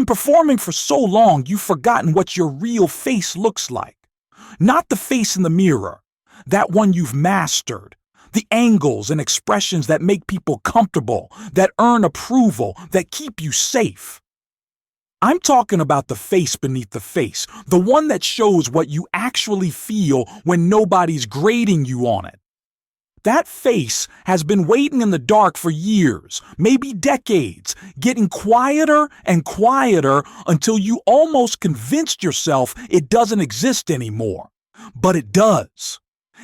been performing for so long, you've forgotten what your real face looks like. Not the face in the mirror, that one you've mastered. The angles and expressions that make people comfortable, that earn approval, that keep you safe. I'm talking about the face beneath the face, the one that shows what you actually feel when nobody's grading you on it. That face has been waiting in the dark for years, maybe decades, getting quieter and quieter until you almost convinced yourself it doesn't exist anymore. But it does.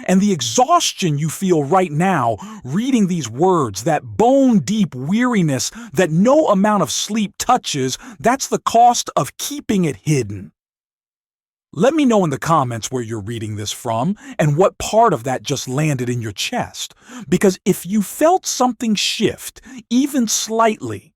And the exhaustion you feel right now reading these words, that bone-deep weariness that no amount of sleep touches, that's the cost of keeping it hidden. Let me know in the comments where you're reading this from and what part of that just landed in your chest. Because if you felt something shift, even slightly,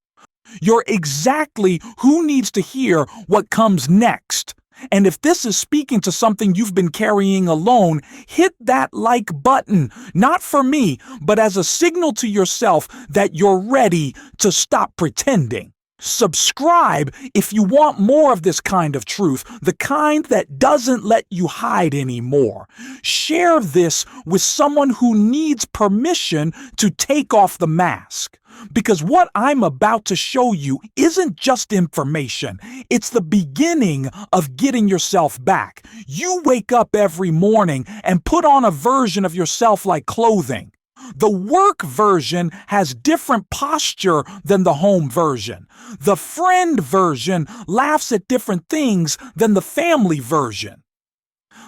you're exactly who needs to hear what comes next. And if this is speaking to something you've been carrying alone, hit that like button, not for me, but as a signal to yourself that you're ready to stop pretending. Subscribe if you want more of this kind of truth, the kind that doesn't let you hide anymore. Share this with someone who needs permission to take off the mask. Because what I'm about to show you isn't just information. It's the beginning of getting yourself back. You wake up every morning and put on a version of yourself like clothing. The work version has different posture than the home version. The friend version laughs at different things than the family version.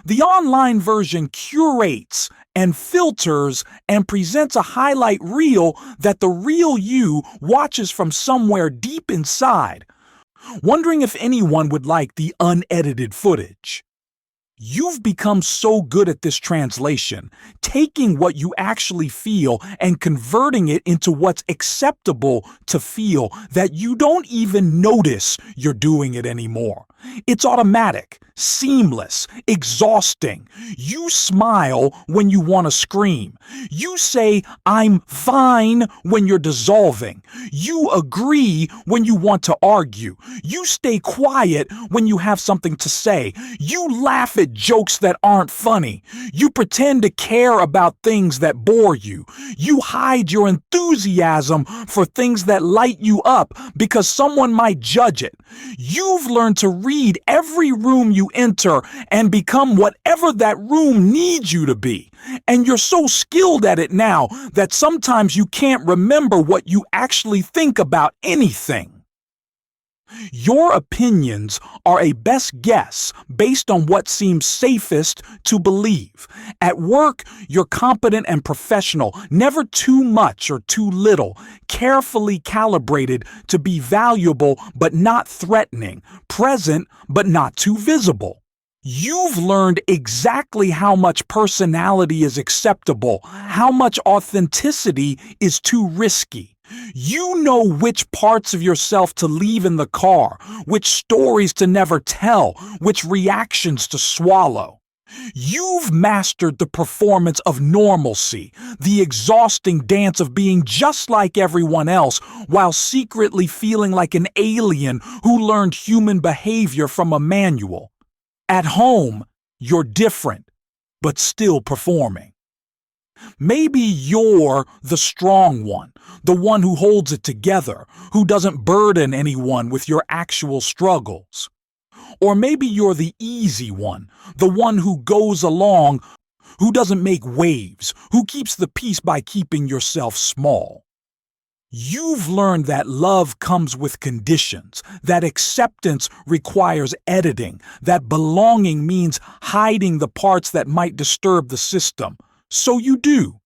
The online version curates and filters and presents a highlight reel that the real you watches from somewhere deep inside, wondering if anyone would like the unedited footage. You've become so good at this translation, taking what you actually feel and converting it into what's acceptable to feel, that you don't even notice you're doing it anymore. It's automatic, seamless, exhausting. You smile when you want to scream. You say, "I'm fine," when you're dissolving. You agree when you want to argue. You stay quiet when you have something to say. You laugh at jokes that aren't funny. You pretend to care about things that bore you. You hide your enthusiasm for things that light you up because someone might judge it. You've learned to read every room you enter and become whatever that room needs you to be. And you're so skilled at it now that sometimes you can't remember what you actually think about anything. Your opinions are a best guess based on what seems safest to believe. At work, you're competent and professional, never too much or too little, carefully calibrated to be valuable but not threatening, present but not too visible. You've learned exactly how much personality is acceptable, how much authenticity is too risky. You know which parts of yourself to leave in the car, which stories to never tell, which reactions to swallow. You've mastered the performance of normalcy, the exhausting dance of being just like everyone else while secretly feeling like an alien who learned human behavior from a manual. At home, you're different, but still performing. Maybe you're the strong one, the one who holds it together, who doesn't burden anyone with your actual struggles. Or maybe you're the easy one, the one who goes along, who doesn't make waves, who keeps the peace by keeping yourself small. You've learned that love comes with conditions, that acceptance requires editing, that belonging means hiding the parts that might disturb the system. So you do.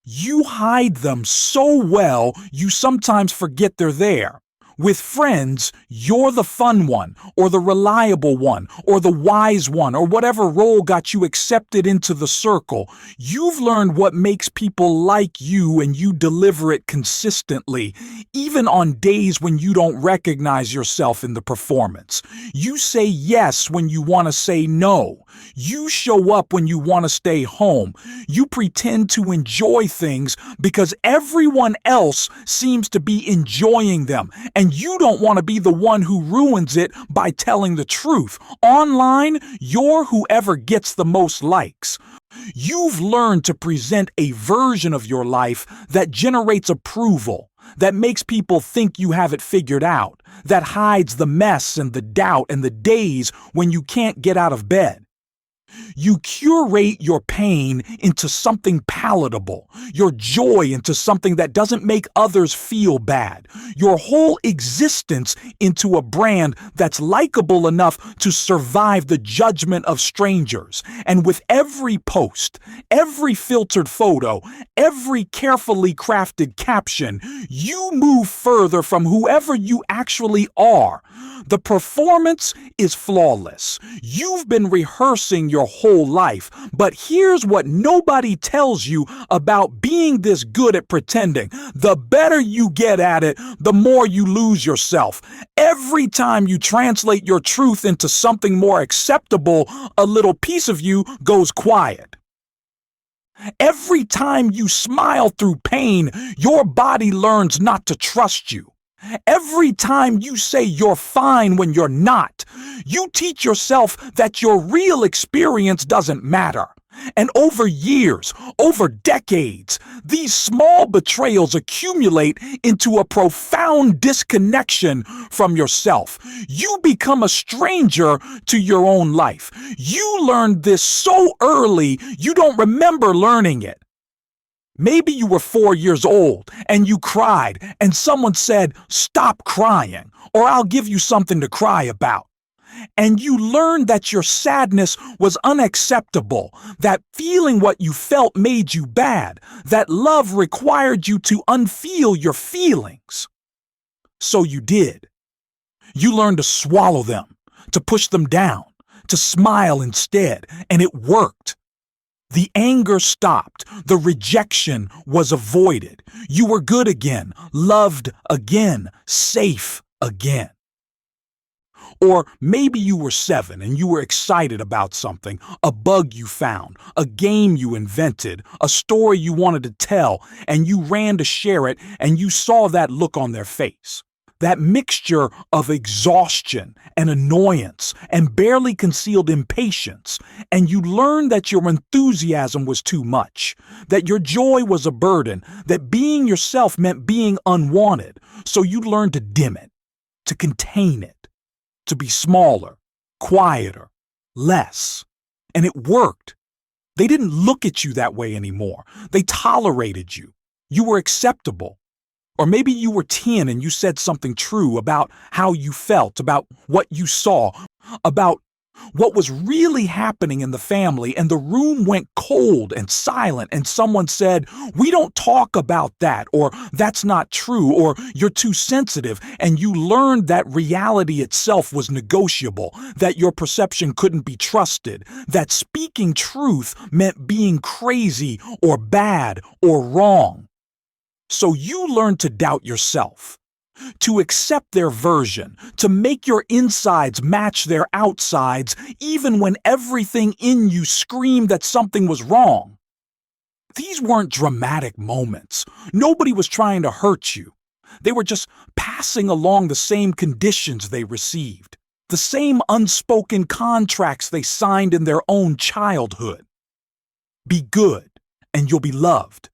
You hide them so well you sometimes forget they're there. With friends, you're the fun one, or the reliable one, or the wise one, or whatever role got you accepted into the circle. You've learned what makes people like you, and you deliver it consistently, even on days when you don't recognize yourself in the performance. You say yes when you want to say no. You show up when you want to stay home. You pretend to enjoy things because everyone else seems to be enjoying them, and And you don't want to be the one who ruins it by telling the truth. Online, you're whoever gets the most likes. You've learned to present a version of your life that generates approval, that makes people think you have it figured out, that hides the mess and the doubt and the days when you can't get out of bed. You curate your pain into something palatable, your joy into something that doesn't make others feel bad, your whole existence into a brand that's likable enough to survive the judgment of strangers. And with every post, every filtered photo, every carefully crafted caption, you move further from whoever you actually are. The performance is flawless. You've been rehearsing your whole life, but here's what nobody tells you about being this good at pretending. The better you get at it, the more you lose yourself. Every time you translate your truth into something more acceptable, a little piece of you goes quiet. Every time you smile through pain, your body learns not to trust you. Every time you say you're fine when you're not, you teach yourself that your real experience doesn't matter. And over years, over decades, these small betrayals accumulate into a profound disconnection from yourself. You become a stranger to your own life. You learned this so early, you don't remember learning it. Maybe you were 4 years old and you cried and someone said, "Stop crying, or I'll give you something to cry about." And you learned that your sadness was unacceptable, that feeling what you felt made you bad, that love required you to unfeel your feelings. So you did. You learned to swallow them, to push them down, to smile instead, and it worked. The anger stopped. The rejection was avoided. You were good again, loved again, safe again. Or maybe you were 7 and you were excited about something, a bug you found, a game you invented, a story you wanted to tell, and you ran to share it and you saw that look on their face. That mixture of exhaustion and annoyance and barely concealed impatience, and you learned that your enthusiasm was too much, that your joy was a burden, that being yourself meant being unwanted, so you learned to dim it, to contain it, to be smaller, quieter, less. And it worked. They didn't look at you that way anymore. They tolerated you. You were acceptable. Or maybe you were 10 and you said something true about how you felt, about what you saw, about what was really happening in the family, and the room went cold and silent, and someone said, "We don't talk about that," or "That's not true," or "You're too sensitive," and you learned that reality itself was negotiable, that your perception couldn't be trusted, that speaking truth meant being crazy or bad or wrong. So you learn to doubt yourself, to accept their version, to make your insides match their outsides, even when everything in you screamed that something was wrong. These weren't dramatic moments. Nobody was trying to hurt you. They were just passing along the same conditions they received, the same unspoken contracts they signed in their own childhood. Be good, and you'll be loved.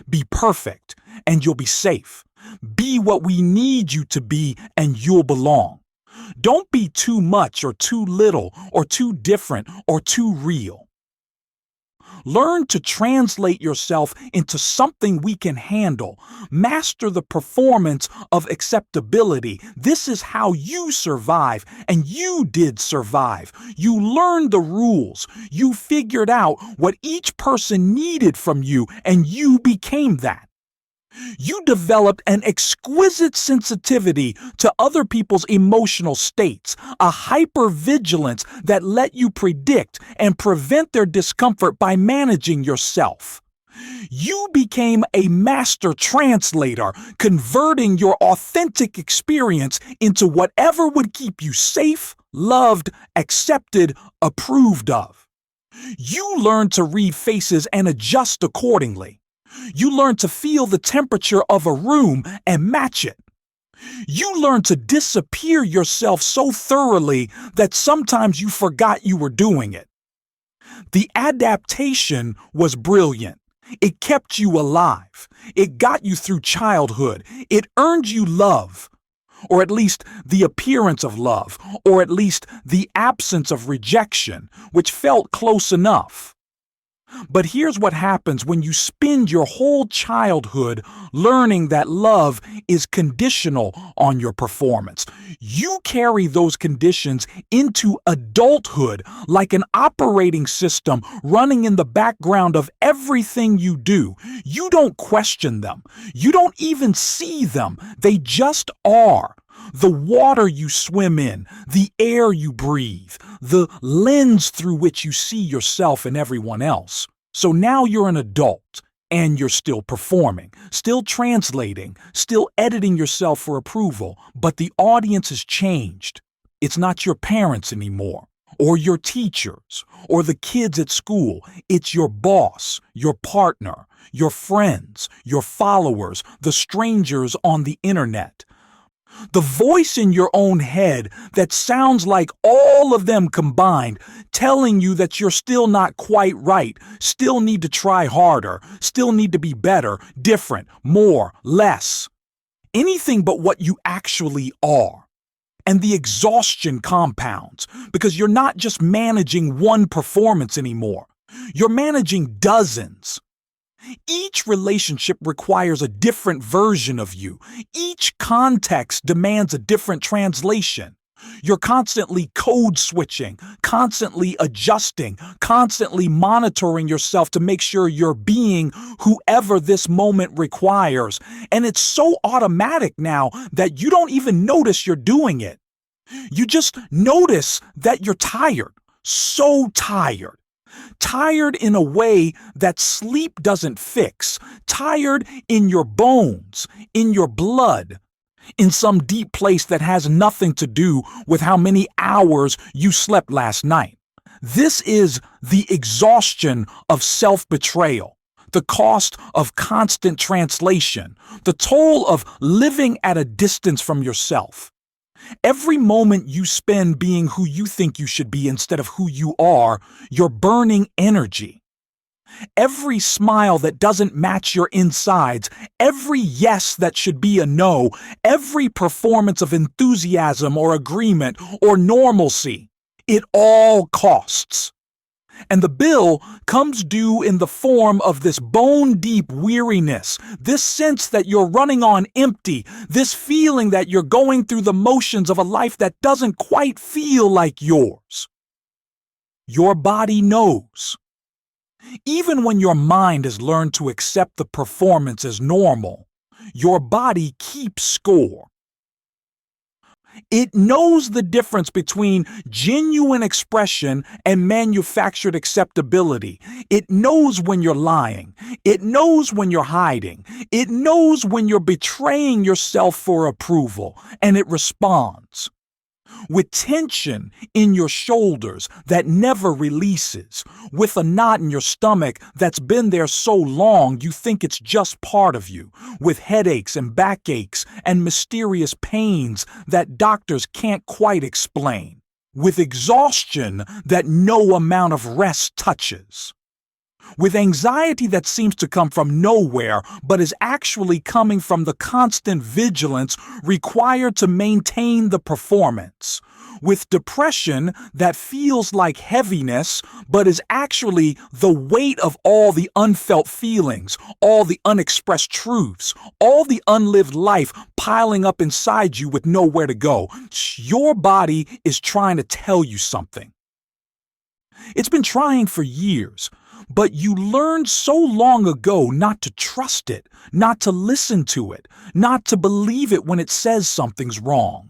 Be perfect, and you'll be safe. Be what we need you to be, and you'll belong. Don't be too much or too little or too different or too real. Learn to translate yourself into something we can handle. Master the performance of acceptability. This is how you survive, and you did survive. You learned the rules. You figured out what each person needed from you, and you became that. You developed an exquisite sensitivity to other people's emotional states, a hypervigilance that let you predict and prevent their discomfort by managing yourself. You became a master translator, converting your authentic experience into whatever would keep you safe, loved, accepted, approved of. You learned to read faces and adjust accordingly. You learn to feel the temperature of a room and match it. You learned to disappear yourself so thoroughly that sometimes you forgot you were doing it. The adaptation was brilliant. It kept you alive. It got you through childhood. It earned you love, or at least the appearance of love, or at least the absence of rejection, which felt close enough. But here's what happens when you spend your whole childhood learning that love is conditional on your performance. You carry those conditions into adulthood like an operating system running in the background of everything you do. You don't question them. You don't even see them. They just are. The water you swim in, the air you breathe, the lens through which you see yourself and everyone else. So now you're an adult, and you're still performing, still translating, still editing yourself for approval, but the audience has changed. It's not your parents anymore, or your teachers, or the kids at school. It's your boss, your partner, your friends, your followers, the strangers on the internet. The voice in your own head that sounds like all of them combined, telling you that you're still not quite right, still need to try harder, still need to be better, different, more, less. Anything but what you actually are. And the exhaustion compounds because you're not just managing one performance anymore. You're managing dozens. Each relationship requires a different version of you. Each context demands a different translation. You're constantly code switching, constantly adjusting, constantly monitoring yourself to make sure you're being whoever this moment requires. And it's so automatic now that you don't even notice you're doing it. You just notice that you're tired, so tired. Tired in a way that sleep doesn't fix. Tired in your bones, in your blood, in some deep place that has nothing to do with how many hours you slept last night. This is the exhaustion of self-betrayal, the cost of constant translation, the toll of living at a distance from yourself. Every moment you spend being who you think you should be instead of who you are, you're burning energy. Every smile that doesn't match your insides, every yes that should be a no, every performance of enthusiasm or agreement or normalcy, it all costs. And the bill comes due in the form of this bone-deep weariness, this sense that you're running on empty, this feeling that you're going through the motions of a life that doesn't quite feel like yours. Your body knows. Even when your mind has learned to accept the performance as normal, your body keeps score. It knows the difference between genuine expression and manufactured acceptability. It knows when you're lying. It knows when you're hiding. It knows when you're betraying yourself for approval, and it responds. With tension in your shoulders that never releases, with a knot in your stomach that's been there so long you think it's just part of you, with headaches and backaches and mysterious pains that doctors can't quite explain, with exhaustion that no amount of rest touches. With anxiety that seems to come from nowhere, but is actually coming from the constant vigilance required to maintain the performance. With depression that feels like heaviness, but is actually the weight of all the unfelt feelings, all the unexpressed truths, all the unlived life piling up inside you with nowhere to go. Your body is trying to tell you something. It's been trying for years. But you learned so long ago not to trust it, not to listen to it, not to believe it when it says something's wrong.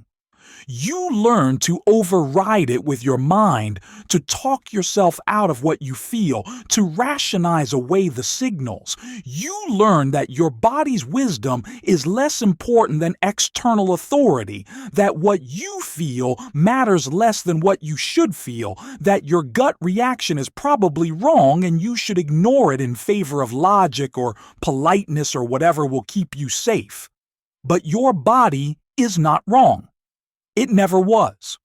You learn to override it with your mind, to talk yourself out of what you feel, to rationalize away the signals. You learn that your body's wisdom is less important than external authority, that what you feel matters less than what you should feel, that your gut reaction is probably wrong and you should ignore it in favor of logic or politeness or whatever will keep you safe. But your body is not wrong. It never was.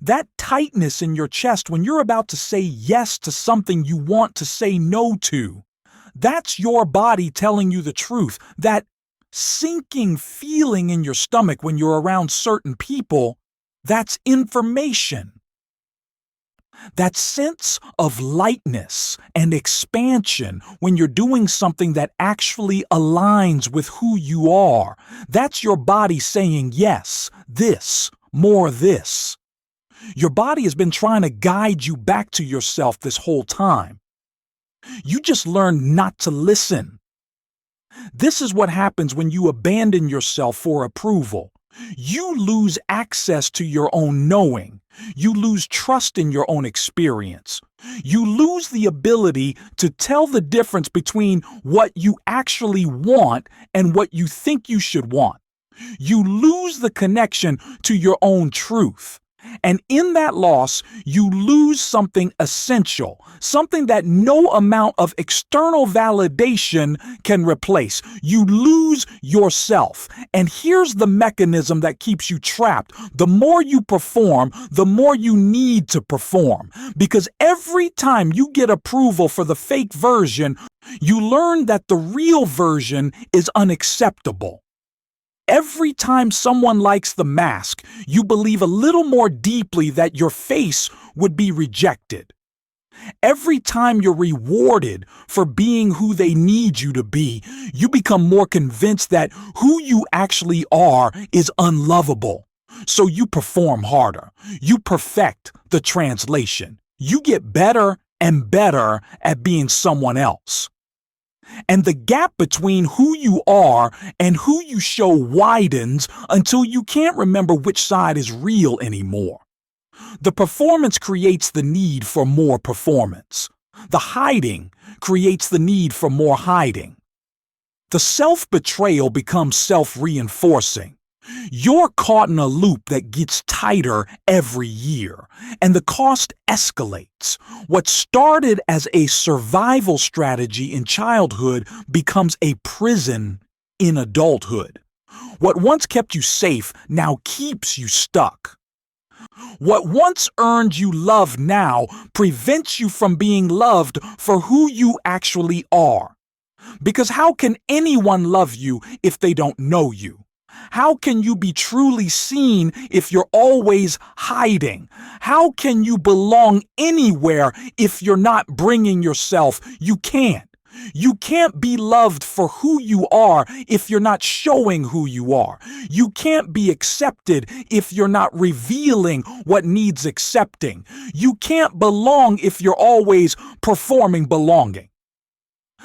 That tightness in your chest when you're about to say yes to something you want to say no to, that's your body telling you the truth. That sinking feeling in your stomach when you're around certain people, that's information. That sense of lightness and expansion when you're doing something that actually aligns with who you are, that's your body saying yes, this, more this. Your body has been trying to guide you back to yourself this whole time. You just learned not to listen. This is what happens when you abandon yourself for approval. You lose access to your own knowing. You lose trust in your own experience. You lose the ability to tell the difference between what you actually want and what you think you should want. You lose the connection to your own truth. And in that loss, you lose something essential, something that no amount of external validation can replace. You lose yourself. And here's the mechanism that keeps you trapped. The more you perform, the more you need to perform. Because every time you get approval for the fake version, you learn that the real version is unacceptable. Every time someone likes the mask, you believe a little more deeply that your face would be rejected. Every time you're rewarded for being who they need you to be, you become more convinced that who you actually are is unlovable. So you perform harder. You perfect the translation. You get better and better at being someone else. And the gap between who you are and who you show widens until you can't remember which side is real anymore. The performance creates the need for more performance. The hiding creates the need for more hiding. The self-betrayal becomes self-reinforcing. You're caught in a loop that gets tighter every year, and the cost escalates. What started as a survival strategy in childhood becomes a prison in adulthood. What once kept you safe now keeps you stuck. What once earned you love now prevents you from being loved for who you actually are. Because how can anyone love you if they don't know you? How can you be truly seen if you're always hiding? How can you belong anywhere if you're not bringing yourself? You can't. You can't be loved for who you are if you're not showing who you are. You can't be accepted if you're not revealing what needs accepting. You can't belong if you're always performing belonging.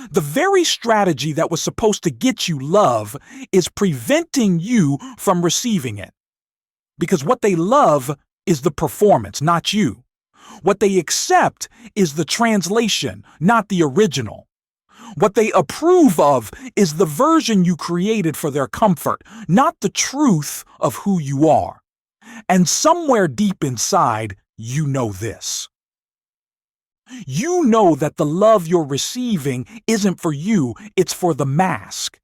The very strategy that was supposed to get you love is preventing you from receiving it. Because what they love is the performance, not you. What they accept is the translation, not the original. What they approve of is the version you created for their comfort, not the truth of who you are. And somewhere deep inside, you know this. You know that the love you're receiving isn't for you, it's for the mask.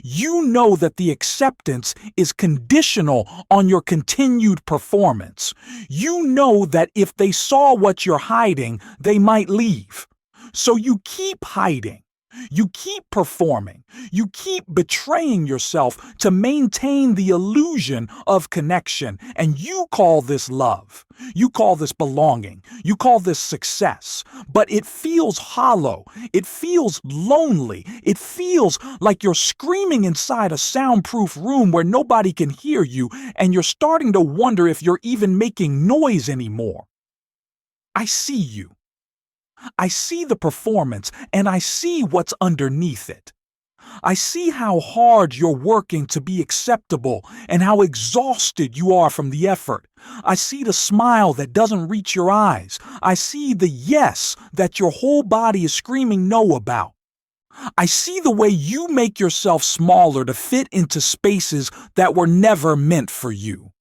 You know that the acceptance is conditional on your continued performance. You know that if they saw what you're hiding, they might leave. So you keep hiding. You keep performing. You keep betraying yourself to maintain the illusion of connection. And you call this love. You call this belonging. You call this success. But it feels hollow. It feels lonely. It feels like you're screaming inside a soundproof room where nobody can hear you, and you're starting to wonder if you're even making noise anymore. I see you. I see the performance, and I see what's underneath it. I see how hard you're working to be acceptable and how exhausted you are from the effort. I see the smile that doesn't reach your eyes. I see the yes that your whole body is screaming no about. I see the way you make yourself smaller to fit into spaces that were never meant for you.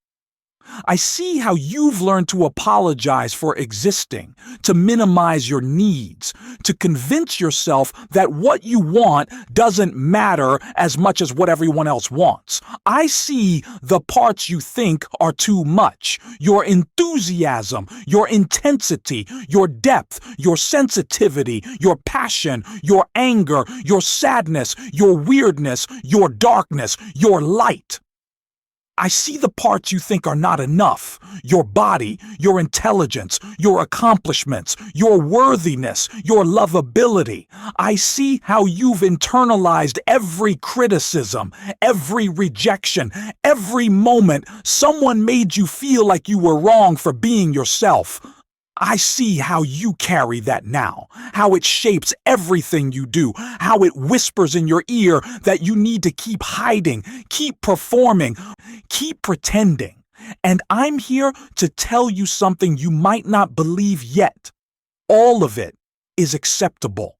I see how you've learned to apologize for existing, to minimize your needs, to convince yourself that what you want doesn't matter as much as what everyone else wants. I see the parts you think are too much: your enthusiasm, your intensity, your depth, your sensitivity, your passion, your anger, your sadness, your weirdness, your darkness, your light. I see the parts you think are not enough: your body, your intelligence, your accomplishments, your worthiness, your lovability. I see how you've internalized every criticism, every rejection, every moment someone made you feel like you were wrong for being yourself. I see how you carry that now, how it shapes everything you do, how it whispers in your ear that you need to keep hiding, keep performing, keep pretending. And I'm here to tell you something you might not believe yet. All of it is acceptable.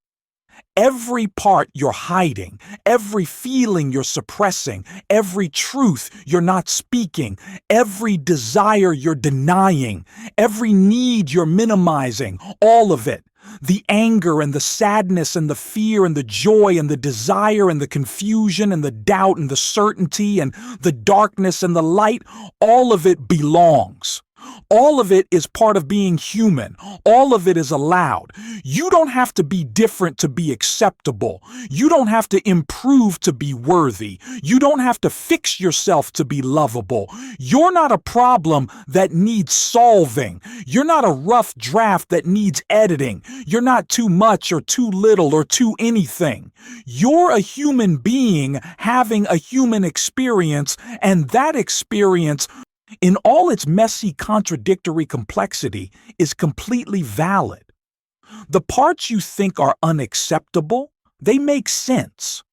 Every part you're hiding, every feeling you're suppressing, every truth you're not speaking, every desire you're denying, every need you're minimizing, all of it. The anger and the sadness and the fear and the joy and the desire and the confusion and the doubt and the certainty and the darkness and the light, all of it belongs. All of it is part of being human. All of it is allowed. You don't have to be different to be acceptable. You don't have to improve to be worthy. You don't have to fix yourself to be lovable. You're not a problem that needs solving. You're not a rough draft that needs editing. You're not too much or too little or too anything. You're a human being having a human experience, and that experience, in all its messy, contradictory complexity, is completely valid. The parts you think are unacceptable, they make sense.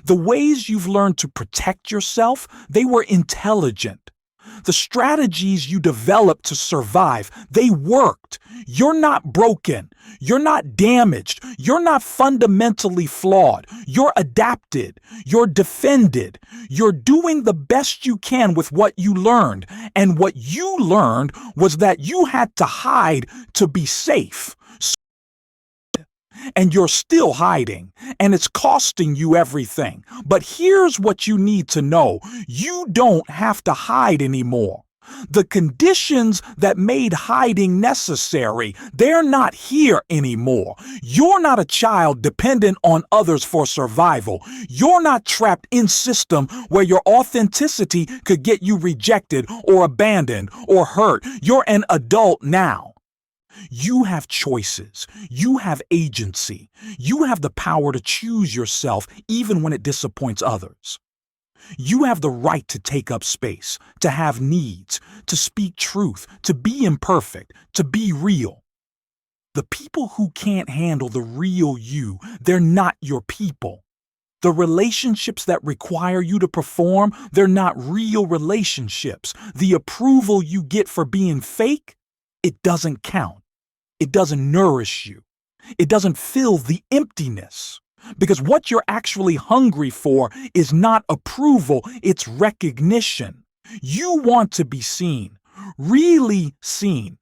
The ways you've learned to protect yourself, they were intelligent. The strategies you developed to survive, they worked. You're not broken. You're not damaged. You're not fundamentally flawed. You're adapted. You're defended. You're doing the best you can with what you learned. And what you learned was that you had to hide to be safe. And you're still hiding, and it's costing you everything. But here's what you need to know: you don't have to hide anymore. The conditions that made hiding necessary, they're not here anymore. You're not a child dependent on others for survival. You're not trapped in system where your authenticity could get you rejected or abandoned or hurt. You're an adult now. You have choices. You have agency. You have the power to choose yourself even when it disappoints others. You have the right to take up space, to have needs, to speak truth, to be imperfect, to be real. The people who can't handle the real you, they're not your people. The relationships that require you to perform, they're not real relationships. The approval you get for being fake, it doesn't count. It doesn't nourish you. It doesn't fill the emptiness. Because what you're actually hungry for is not approval, it's recognition. You want to be seen, really seen.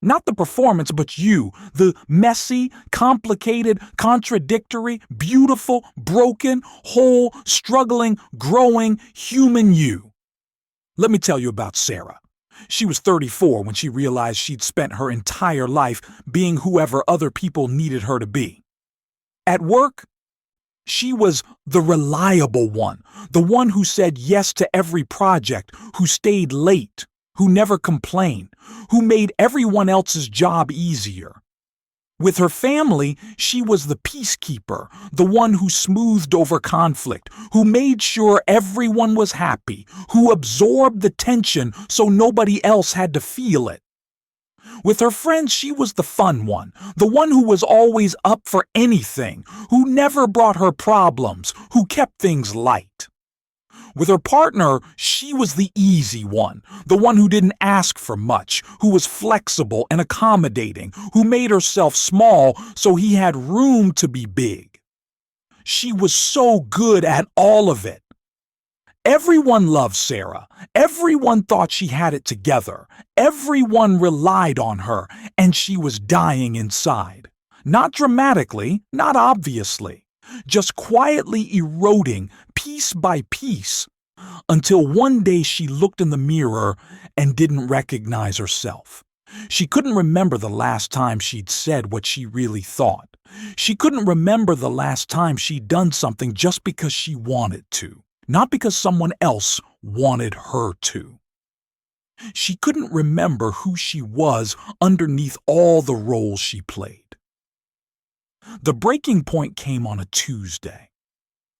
Not the performance, but you, the messy, complicated, contradictory, beautiful, broken, whole, struggling, growing human you. Let me tell you about Sarah. She was 34 when she realized she'd spent her entire life being whoever other people needed her to be. At work, she was the reliable one, the one who said yes to every project, who stayed late, who never complained, who made everyone else's job easier. With her family, she was the peacekeeper, the one who smoothed over conflict, who made sure everyone was happy, who absorbed the tension so nobody else had to feel it. With her friends, she was the fun one, the one who was always up for anything, who never brought her problems, who kept things light. With her partner, she was the easy one, the one who didn't ask for much, who was flexible and accommodating, who made herself small so he had room to be big. She was so good at all of it. Everyone loved Sarah. Everyone thought she had it together. Everyone relied on her, and she was dying inside. Not dramatically, not obviously, just quietly eroding piece by piece, until one day she looked in the mirror and didn't recognize herself. She couldn't remember the last time she'd said what she really thought. She couldn't remember the last time she'd done something just because she wanted to, not because someone else wanted her to. She couldn't remember who she was underneath all the roles she played. The breaking point came on a Tuesday.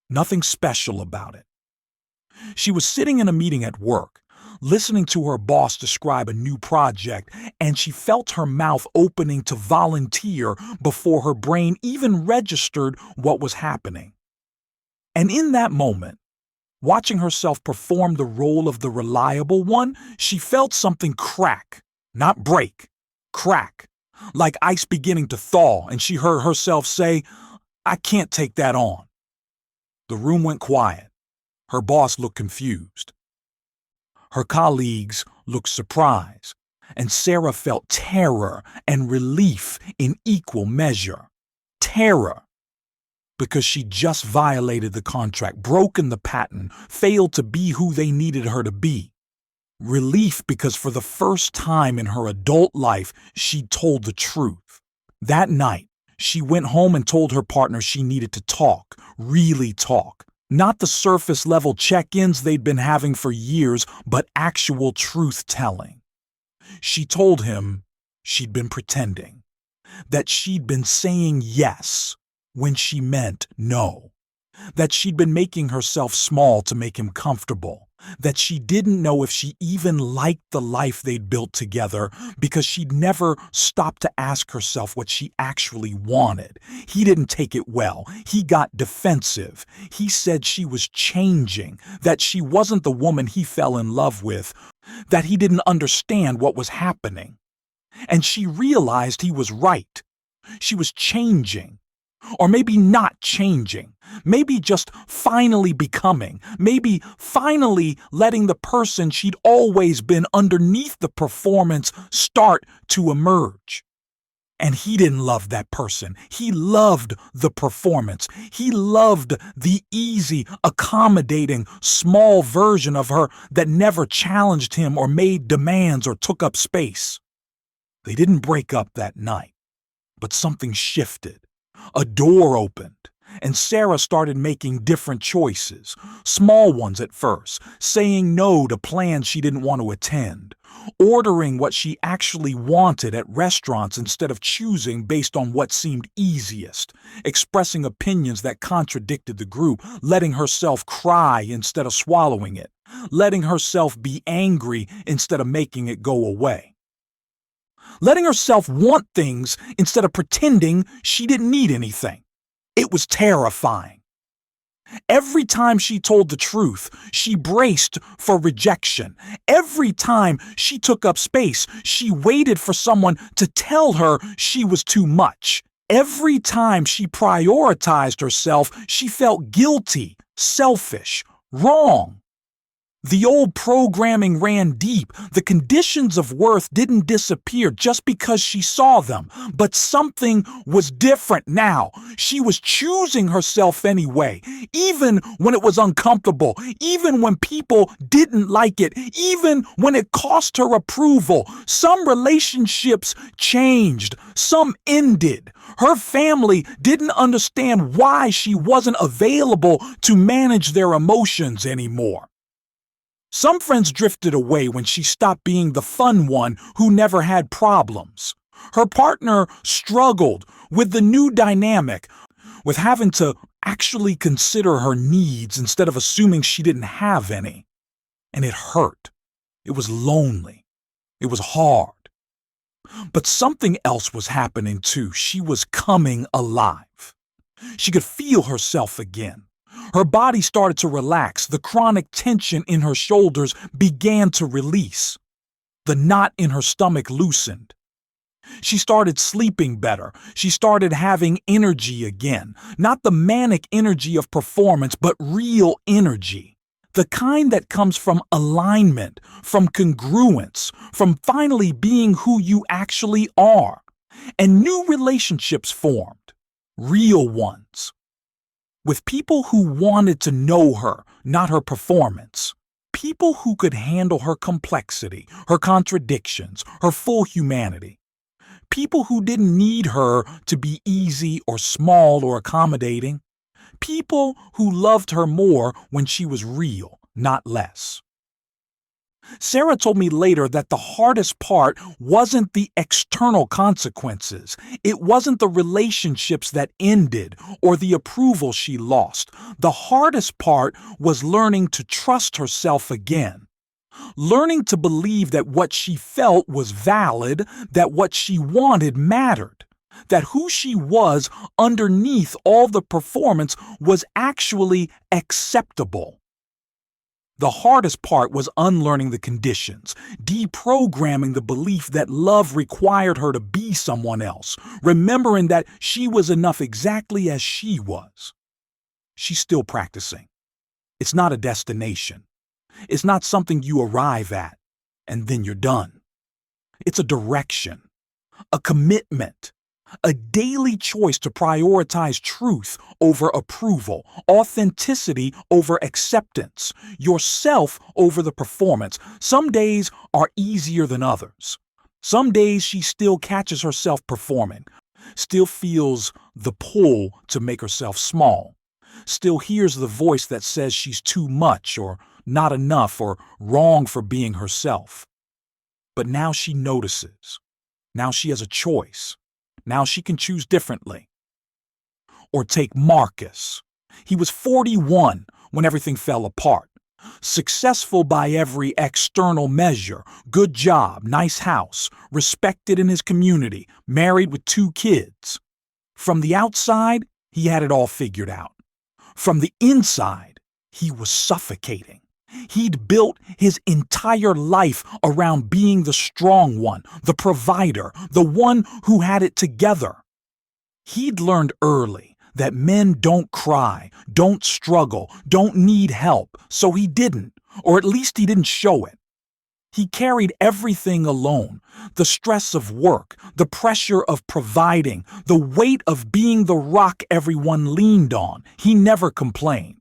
Nothing special about it. She was sitting in a meeting at work, listening to her boss describe a new project, and she felt her mouth opening to volunteer before her brain even registered what was happening. And in that moment, watching herself perform the role of the reliable one, she felt something crack, not break, crack, like ice beginning to thaw, and she heard herself say, "I can't take that on." The room went quiet. Her boss looked confused. Her colleagues looked surprised, and Sarah felt terror and relief in equal measure. Terror, because she just violated the contract, broken the patent, failed to be who they needed her to be. Relief because for the first time in her adult life, she told the truth. That night, she went home and told her partner she needed to talk, really talk. Not the surface-level check-ins they'd been having for years, but actual truth-telling. She told him she'd been pretending, that she'd been saying yes when she meant no, that she'd been making herself small to make him comfortable, that she didn't know if she even liked the life they'd built together because she'd never stopped to ask herself what she actually wanted. He didn't take it well. He got defensive. He said she was changing, that she wasn't the woman he fell in love with, that he didn't understand what was happening. And she realized he was right. She was changing. Or maybe not changing, maybe just finally becoming, maybe finally letting the person she'd always been underneath the performance start to emerge. And he didn't love that person. He loved the performance. He loved the easy, accommodating, small version of her that never challenged him or made demands or took up space. They didn't break up that night, but something shifted. A door opened, and Sarah started making different choices, small ones at first, saying no to plans she didn't want to attend, ordering what she actually wanted at restaurants instead of choosing based on what seemed easiest, expressing opinions that contradicted the group, letting herself cry instead of swallowing it, letting herself be angry instead of making it go away. Letting herself want things instead of pretending she didn't need anything. It was terrifying. Every time she told the truth, she braced for rejection. Every time she took up space, she waited for someone to tell her she was too much. Every time she prioritized herself, she felt guilty, selfish, wrong. The old programming ran deep. The conditions of worth didn't disappear just because she saw them. But something was different now. She was choosing herself anyway, even when it was uncomfortable, even when people didn't like it, even when it cost her approval. Some relationships changed, some ended. Her family didn't understand why she wasn't available to manage their emotions anymore. Some friends drifted away when she stopped being the fun one who never had problems. Her partner struggled with the new dynamic, with having to actually consider her needs instead of assuming she didn't have any. And it hurt. It was lonely. It was hard. But something else was happening too. She was coming alive. She could feel herself again. Her body started to relax. The chronic tension in her shoulders began to release. The knot in her stomach loosened. She started sleeping better. She started having energy again. Not the manic energy of performance, but real energy. The kind that comes from alignment, from congruence, from finally being who you actually are. And new relationships formed, real ones, with people who wanted to know her, not her performance. People who could handle her complexity, her contradictions, her full humanity. People who didn't need her to be easy or small or accommodating. People who loved her more when she was real, not less. Sarah told me later that the hardest part wasn't the external consequences. It wasn't the relationships that ended or the approval she lost. The hardest part was learning to trust herself again. Learning to believe that what she felt was valid, that what she wanted mattered, that who she was underneath all the performance was actually acceptable. The hardest part was unlearning the conditions, deprogramming the belief that love required her to be someone else, remembering that she was enough exactly as she was. She's still practicing. It's not a destination. It's not something you arrive at and then you're done. It's a direction, a commitment, a daily choice to prioritize truth over approval, authenticity over acceptance, yourself over the performance. Some days are easier than others. Some days she still catches herself performing, still feels the pull to make herself small, still hears the voice that says she's too much or not enough or wrong for being herself. But now she notices. Now she has a choice. Now she can choose differently. Or take Marcus. He was 41 when everything fell apart. Successful by every external measure. Good job, nice house, respected in his community, married with 2 kids. From the outside, he had it all figured out. From the inside, he was suffocating. He'd built his entire life around being the strong one, the provider, the one who had it together. He'd learned early that men don't cry, don't struggle, don't need help, so he didn't, or at least he didn't show it. He carried everything alone, the stress of work, the pressure of providing, the weight of being the rock everyone leaned on. He never complained.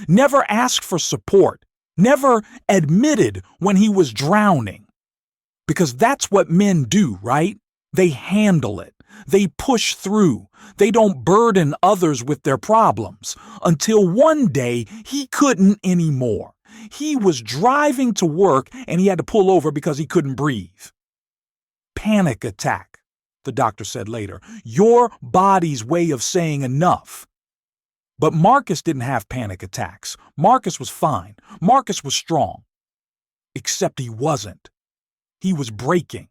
Never asked for support, never admitted when he was drowning. Because that's what men do, right? They handle it. They push through. They don't burden others with their problems. Until one day, he couldn't anymore. He was driving to work and he had to pull over because he couldn't breathe. Panic attack, the doctor said later. Your body's way of saying enough. But Marcus didn't have panic attacks. Marcus was fine. Marcus was strong. Except he wasn't. He was breaking.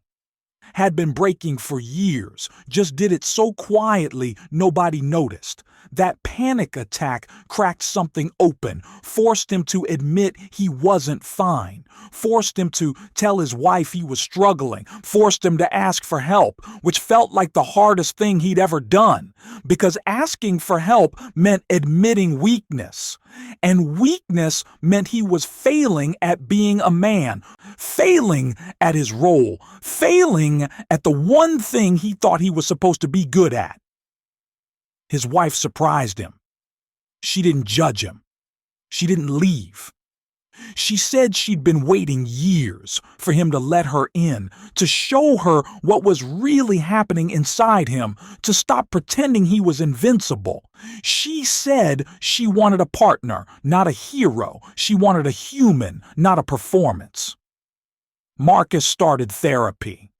Had been breaking for years, just did it so quietly nobody noticed. That panic attack cracked something open, forced him to admit he wasn't fine, forced him to tell his wife he was struggling, forced him to ask for help, which felt like the hardest thing he'd ever done, because asking for help meant admitting weakness. And weakness meant he was failing at being a man, failing at his role, failing at the one thing he thought he was supposed to be good at. His wife surprised him. She didn't judge him. She didn't leave. She said she'd been waiting years for him to let her in, to show her what was really happening inside him, to stop pretending he was invincible. She said she wanted a partner, not a hero. She wanted a human, not a performance. Marcus started therapy,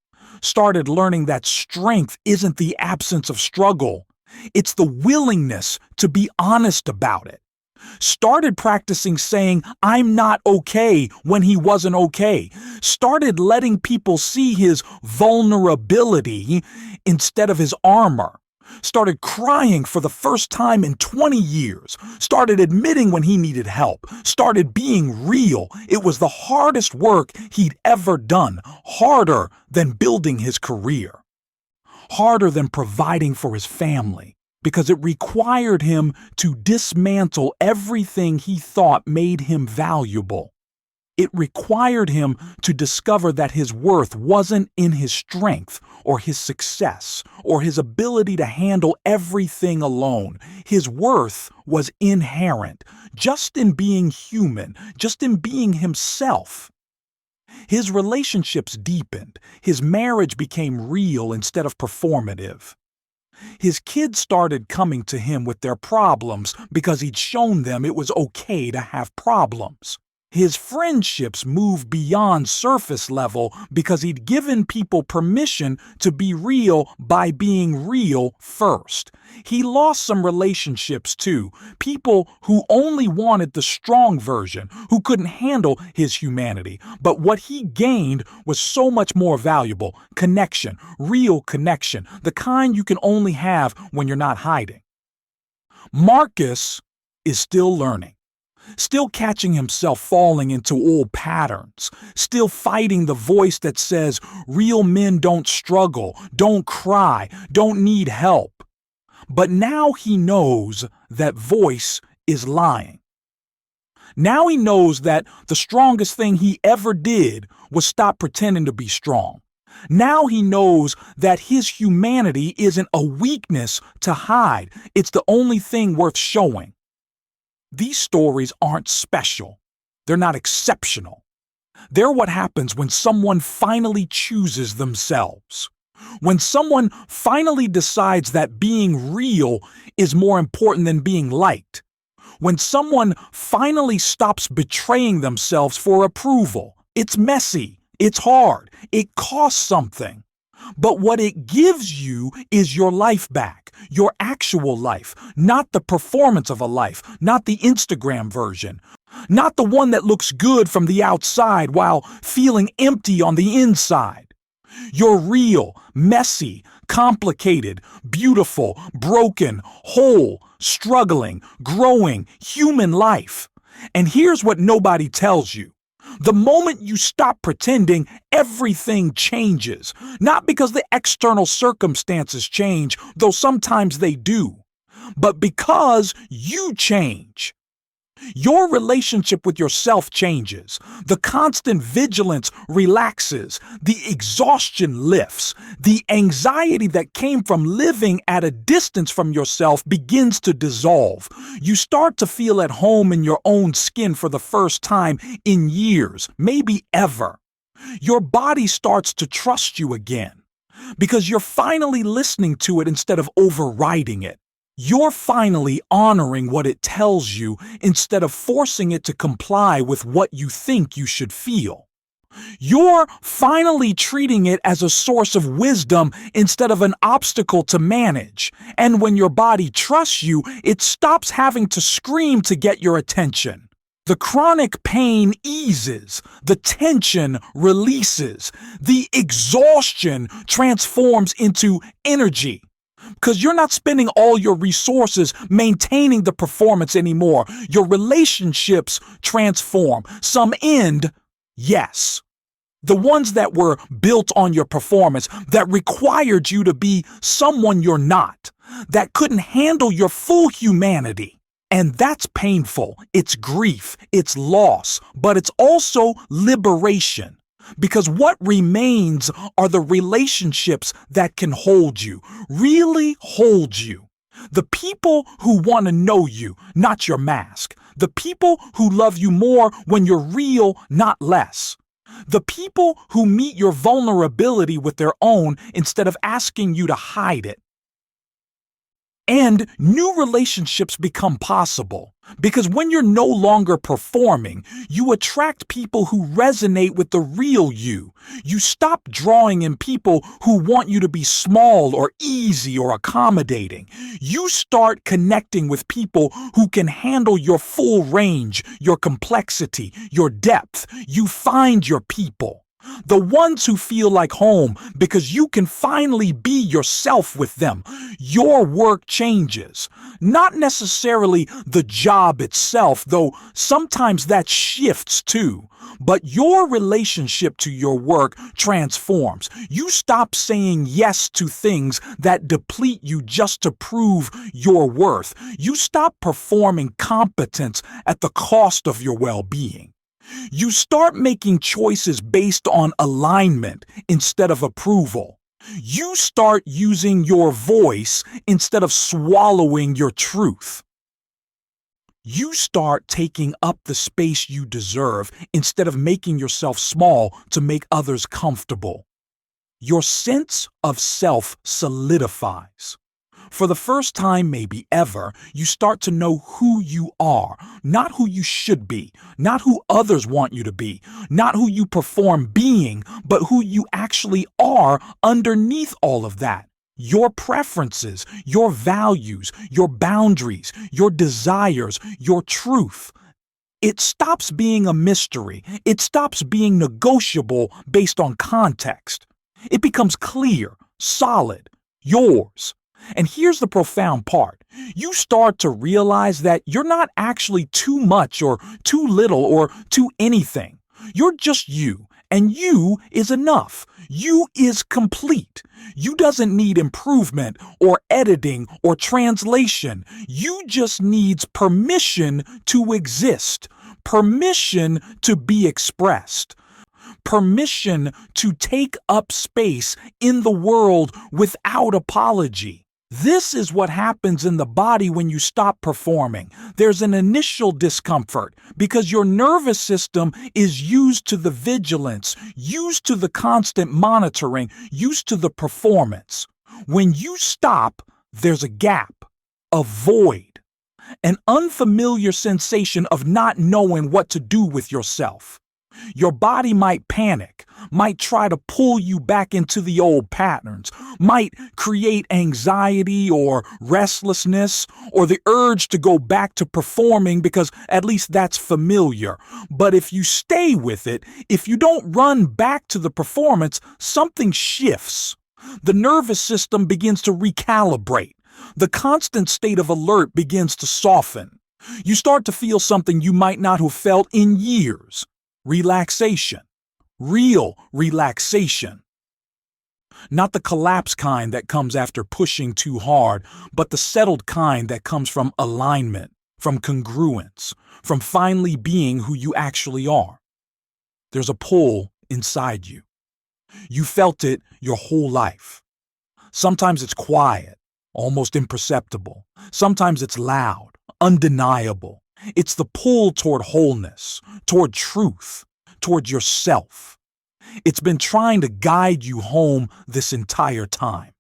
started learning that strength isn't the absence of struggle. It's the willingness to be honest about it. Started practicing saying, I'm not okay when he wasn't okay. Started letting people see his vulnerability instead of his armor. Started crying for the first time in 20 years. Started admitting when he needed help. Started being real. It was the hardest work he'd ever done. Harder than building his career. Harder than providing for his family. because it required him to dismantle everything he thought made him valuable. It required him to discover that his worth wasn't in his strength or his success or his ability to handle everything alone. His worth was inherent, just in being human, just in being himself. His relationships deepened. His marriage became real instead of performative. His kids started coming to him with their problems because he'd shown them it was okay to have problems. His friendships moved beyond surface level because he'd given people permission to be real by being real first. He lost some relationships too, people who only wanted the strong version, who couldn't handle his humanity. But what he gained was so much more valuable: connection, real connection, the kind you can only have when you're not hiding. Marcus is still learning. Still catching himself falling into old patterns, still fighting the voice that says real men don't struggle, don't cry, don't need help. But now he knows that voice is lying. Now he knows that the strongest thing he ever did was stop pretending to be strong. Now he knows that his humanity isn't a weakness to hide, it's the only thing worth showing. These stories aren't special. They're not exceptional. They're what happens when someone finally chooses themselves. When someone finally decides that being real is more important than being liked. When someone finally stops betraying themselves for approval. It's messy. It's hard. It costs something. But what it gives you is your life back, your actual life, not the performance of a life, not the Instagram version, not the one that looks good from the outside while feeling empty on the inside. Your real, messy, complicated, beautiful, broken, whole, struggling, growing, human life. And here's what nobody tells you. The moment you stop pretending, everything changes. Not because the external circumstances change, though sometimes they do, but because you change. Your relationship with yourself changes. The constant vigilance relaxes. The exhaustion lifts. The anxiety that came from living at a distance from yourself begins to dissolve. You start to feel at home in your own skin for the first time in years, maybe ever. Your body starts to trust you again because you're finally listening to it instead of overriding it. You're finally honoring what it tells you instead of forcing it to comply with what you think you should feel. You're finally treating it as a source of wisdom instead of an obstacle to manage. And when your body trusts you, it stops having to scream to get your attention. The chronic pain eases, the tension releases, the exhaustion transforms into energy. Because you're not spending all your resources maintaining the performance anymore. Your relationships transform. Some end, yes. The ones that were built on your performance, that required you to be someone you're not, that couldn't handle your full humanity. And that's painful. It's grief, it's loss, but it's also liberation. Because what remains are the relationships that can hold you, really hold you. The people who want to know you, not your mask. The people who love you more when you're real, not less. The people who meet your vulnerability with their own instead of asking you to hide it. And new relationships become possible because when you're no longer performing, you attract people who resonate with the real you. You stop drawing in people who want you to be small or easy or accommodating. You start connecting with people who can handle your full range, your complexity, your depth. You find your people. The ones who feel like home because you can finally be yourself with them. Your work changes. Not necessarily the job itself, though sometimes that shifts too. But your relationship to your work transforms. You stop saying yes to things that deplete you just to prove your worth. You stop performing competence at the cost of your well-being. You start making choices based on alignment instead of approval. You start using your voice instead of swallowing your truth. You start taking up the space you deserve instead of making yourself small to make others comfortable. Your sense of self solidifies. For the first time, maybe ever, you start to know who you are, not who you should be, not who others want you to be, not who you perform being, but who you actually are underneath all of that. Your preferences, your values, your boundaries, your desires, your truth. It stops being a mystery. It stops being negotiable based on context. It becomes clear, solid, yours. And here's the profound part. You start to realize that you're not actually too much or too little or too anything. You're just you, and you is enough. You is complete. You doesn't need improvement or editing or translation. You just needs permission to exist, permission to be expressed, permission to take up space in the world without apology. This is what happens in the body when you stop performing. There's an initial discomfort because your nervous system is used to the vigilance, used to the constant monitoring, used to the performance. When you stop, there's a gap, a void, an unfamiliar sensation of not knowing what to do with yourself. Your body might panic, might try to pull you back into the old patterns, might create anxiety or restlessness or the urge to go back to performing because at least that's familiar. But if you stay with it, if you don't run back to the performance, something shifts. The nervous system begins to recalibrate. The constant state of alert begins to soften. You start to feel something you might not have felt in years. Relaxation. Real relaxation. Not the collapse kind that comes after pushing too hard, but the settled kind that comes from alignment, from congruence, from finally being who you actually are. There's a pull inside you. You felt it your whole life. Sometimes it's quiet, almost imperceptible. Sometimes it's loud, undeniable. It's the pull toward wholeness, toward truth, toward yourself. It's been trying to guide you home this entire time.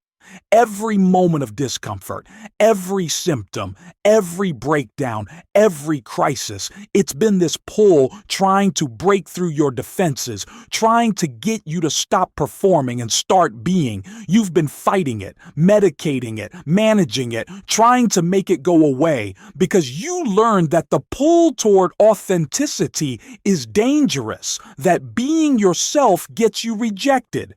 Every moment of discomfort, every symptom, every breakdown, every crisis, it's been this pull trying to break through your defenses, trying to get you to stop performing and start being. You've been fighting it, medicating it, managing it, trying to make it go away because you learned that the pull toward authenticity is dangerous, that being yourself gets you rejected.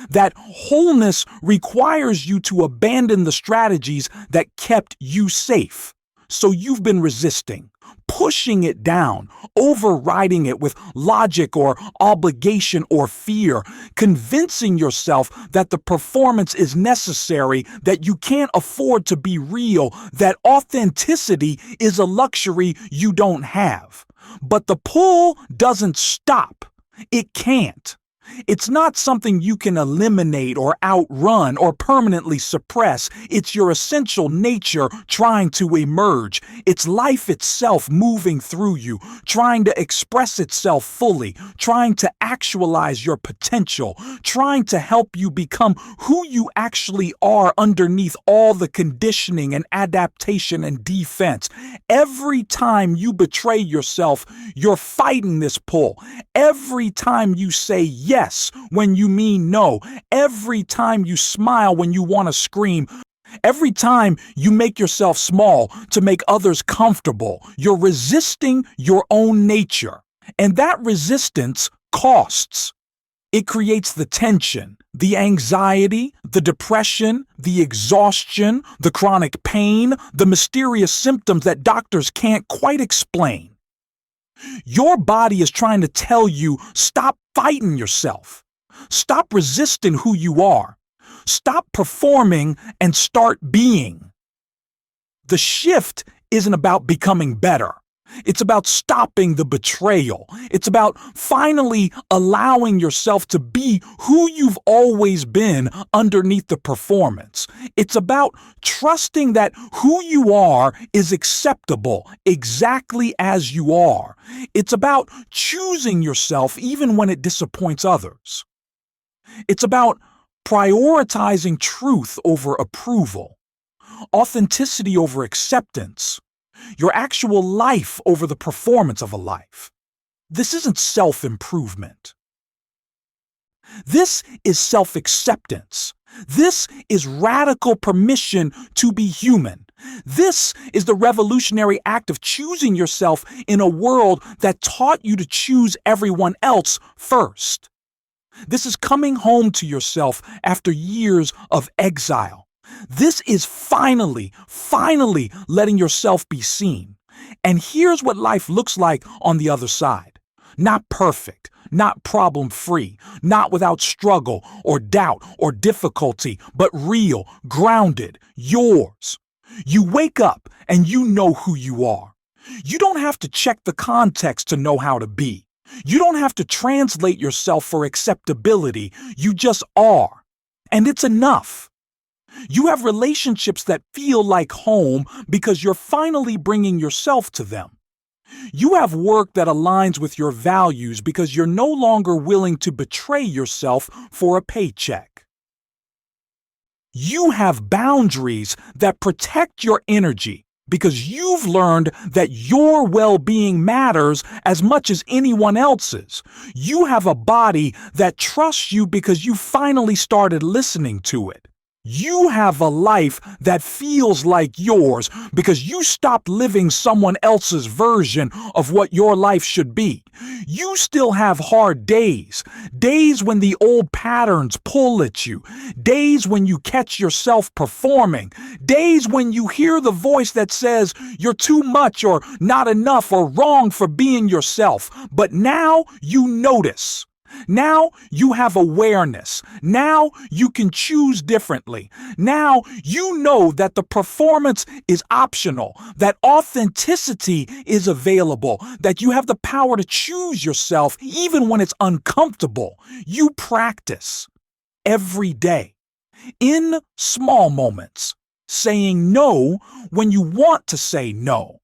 That wholeness requires you to abandon the strategies that kept you safe. So you've been resisting, pushing it down, overriding it with logic or obligation or fear, convincing yourself that the performance is necessary, that you can't afford to be real, that authenticity is a luxury you don't have. But the pull doesn't stop. It can't. It's not something you can eliminate or outrun or permanently suppress. It's your essential nature trying to emerge. It's life itself moving through you, trying to express itself fully, trying to actualize your potential, trying to help you become who you actually are underneath all the conditioning and adaptation and defense. Every time you betray yourself, you're fighting this pull. Every time you say yes when you mean no, every time you smile when you want to scream, every time you make yourself small to make others comfortable, you're resisting your own nature. And that resistance costs. It creates the tension, the anxiety, the depression, the exhaustion, the chronic pain, the mysterious symptoms that doctors can't quite explain. Your body is trying to tell you, stop fighting yourself. Stop resisting who you are. Stop performing and start being. The shift isn't about becoming better. It's about stopping the betrayal. It's about finally allowing yourself to be who you've always been underneath the performance. It's about trusting that who you are is acceptable exactly as you are. It's about choosing yourself even when it disappoints others. It's about prioritizing truth over approval, authenticity over acceptance, your actual life over the performance of a life. This isn't self-improvement. This is self-acceptance. This is radical permission to be human. This is the revolutionary act of choosing yourself in a world that taught you to choose everyone else first. This is coming home to yourself after years of exile. This is finally letting yourself be seen. And here's what life looks like on the other side. Not perfect, not problem-free, not without struggle or doubt or difficulty, but real, grounded, yours. You wake up and you know who you are. You don't have to check the context to know how to be. You don't have to translate yourself for acceptability. You just are. And it's enough. You have relationships that feel like home because you're finally bringing yourself to them. You have work that aligns with your values because you're no longer willing to betray yourself for a paycheck. You have boundaries that protect your energy because you've learned that your well-being matters as much as anyone else's. You have a body that trusts you because you finally started listening to it. You have a life that feels like yours because you stopped living someone else's version of what your life should be. You still have hard days, days when the old patterns pull at you, days when you catch yourself performing, days when you hear the voice that says you're too much or not enough or wrong for being yourself. But now you notice. Now you have awareness. Now you can choose differently. Now you know that the performance is optional, that authenticity is available, that you have the power to choose yourself even when it's uncomfortable. You practice every day, in small moments, saying no when you want to say no.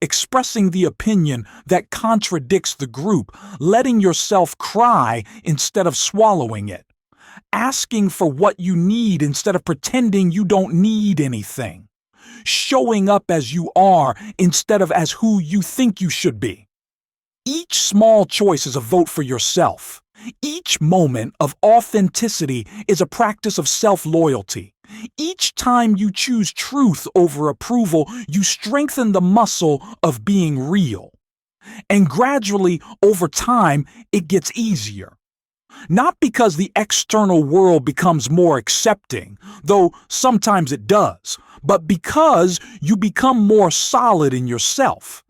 Expressing the opinion that contradicts the group, letting yourself cry instead of swallowing it, asking for what you need instead of pretending you don't need anything, showing up as you are instead of as who you think you should be. Each small choice is a vote for yourself. Each moment of authenticity is a practice of self-loyalty. Each time you choose truth over approval, you strengthen the muscle of being real. And gradually, over time, it gets easier. Not because the external world becomes more accepting, though sometimes it does, but because you become more solid in yourself.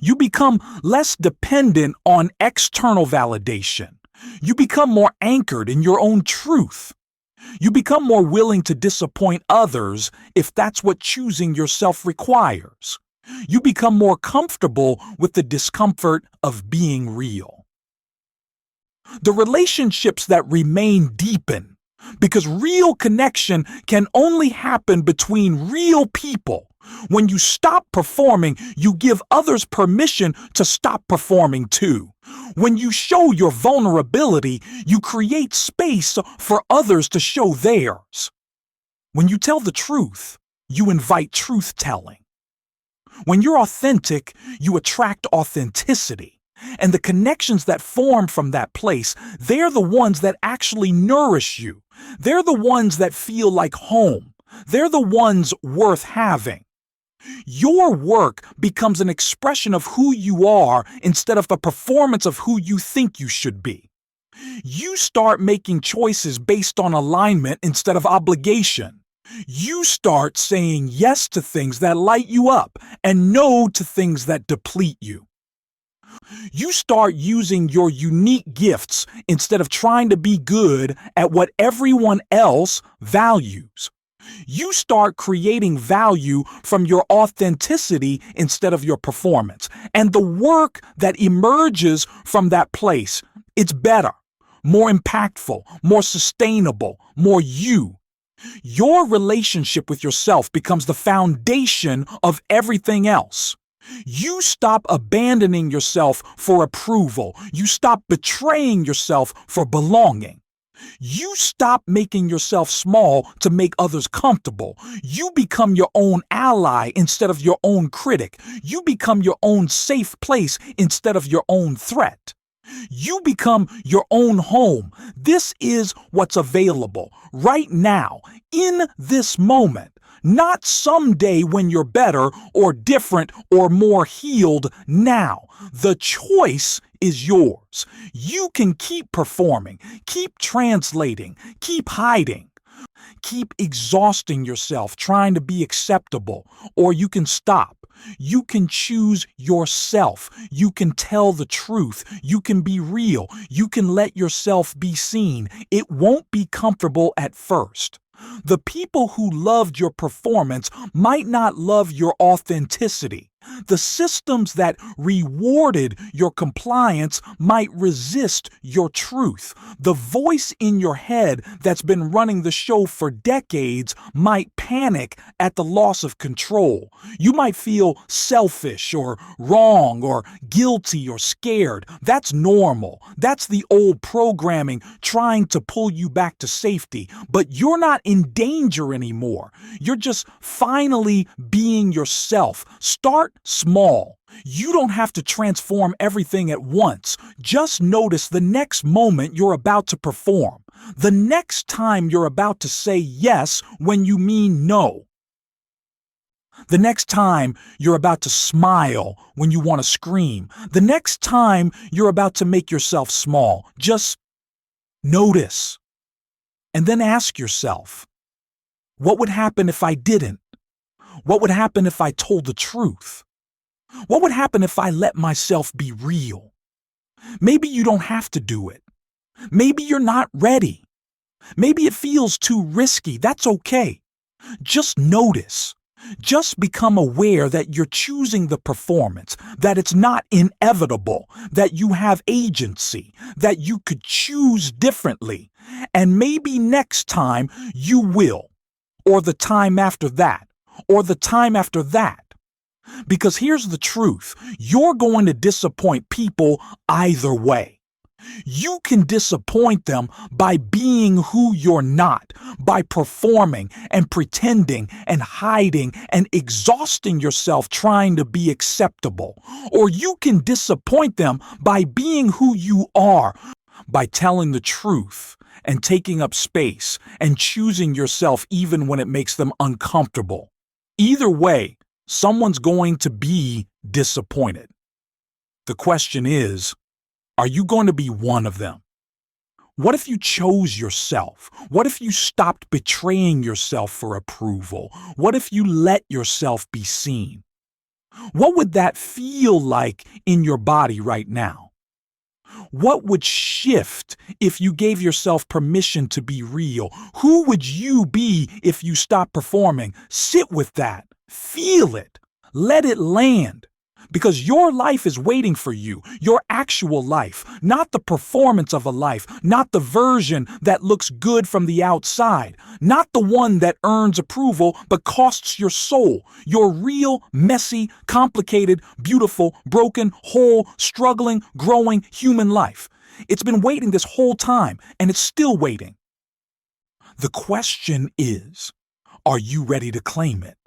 You become less dependent on external validation. You become more anchored in your own truth. You become more willing to disappoint others if that's what choosing yourself requires. You become more comfortable with the discomfort of being real. The relationships that remain deepen because real connection can only happen between real people. When you stop performing, you give others permission to stop performing too. When you show your vulnerability, you create space for others to show theirs. When you tell the truth, you invite truth-telling. When you're authentic, you attract authenticity. And the connections that form from that place, they're the ones that actually nourish you. They're the ones that feel like home. They're the ones worth having. Your work becomes an expression of who you are instead of the performance of who you think you should be. You start making choices based on alignment instead of obligation. You start saying yes to things that light you up and no to things that deplete you. You start using your unique gifts instead of trying to be good at what everyone else values. You start creating value from your authenticity instead of your performance. And the work that emerges from that place, it's better, more impactful, more sustainable, more you. Your relationship with yourself becomes the foundation of everything else. You stop abandoning yourself for approval. You stop betraying yourself for belonging. You stop making yourself small to make others comfortable. You become your own ally instead of your own critic. You become your own safe place instead of your own threat. You become your own home. This is what's available right now, in this moment. Not someday when you're better or different or more healed. Now, the choice is yours. You can keep performing, keep translating, keep hiding, keep exhausting yourself trying to be acceptable, or you can stop. You can choose yourself. You can tell the truth. You can be real. You can let yourself be seen. It won't be comfortable at first. The people who loved your performance might not love your authenticity. The systems that rewarded your compliance might resist your truth. The voice in your head that's been running the show for decades might panic at the loss of control. You might feel selfish or wrong or guilty or scared. That's normal. That's the old programming trying to pull you back to safety. But you're not in danger anymore. You're just finally being yourself. Start small. You don't have to transform everything at once. Just notice the next moment you're about to perform. The next time you're about to say yes when you mean no. The next time you're about to smile when you want to scream. The next time you're about to make yourself small. Just notice. And then ask yourself, what would happen if I didn't? What would happen if I told the truth? What would happen if I let myself be real? Maybe you don't have to do it. Maybe you're not ready. Maybe it feels too risky. That's okay. Just notice. Just become aware that you're choosing the performance, that it's not inevitable, that you have agency, that you could choose differently. And maybe next time you will, or the time after that, or the time after that. Because here's the truth, you're going to disappoint people either way. You can disappoint them by being who you're not, by performing and pretending and hiding and exhausting yourself trying to be acceptable. Or you can disappoint them by being who you are, by telling the truth and taking up space and choosing yourself even when it makes them uncomfortable. Either way, someone's going to be disappointed. The question is, are you going to be one of them? What if you chose yourself? What if you stopped betraying yourself for approval? What if you let yourself be seen? What would that feel like in your body right now? What would shift if you gave yourself permission to be real? Who would you be if you stopped performing? Sit with that. Feel it. Let it land. Because your life is waiting for you, your actual life, not the performance of a life, not the version that looks good from the outside, not the one that earns approval but costs your soul, your real, messy, complicated, beautiful, broken, whole, struggling, growing human life. It's been waiting this whole time, and it's still waiting. The question is, are you ready to claim it?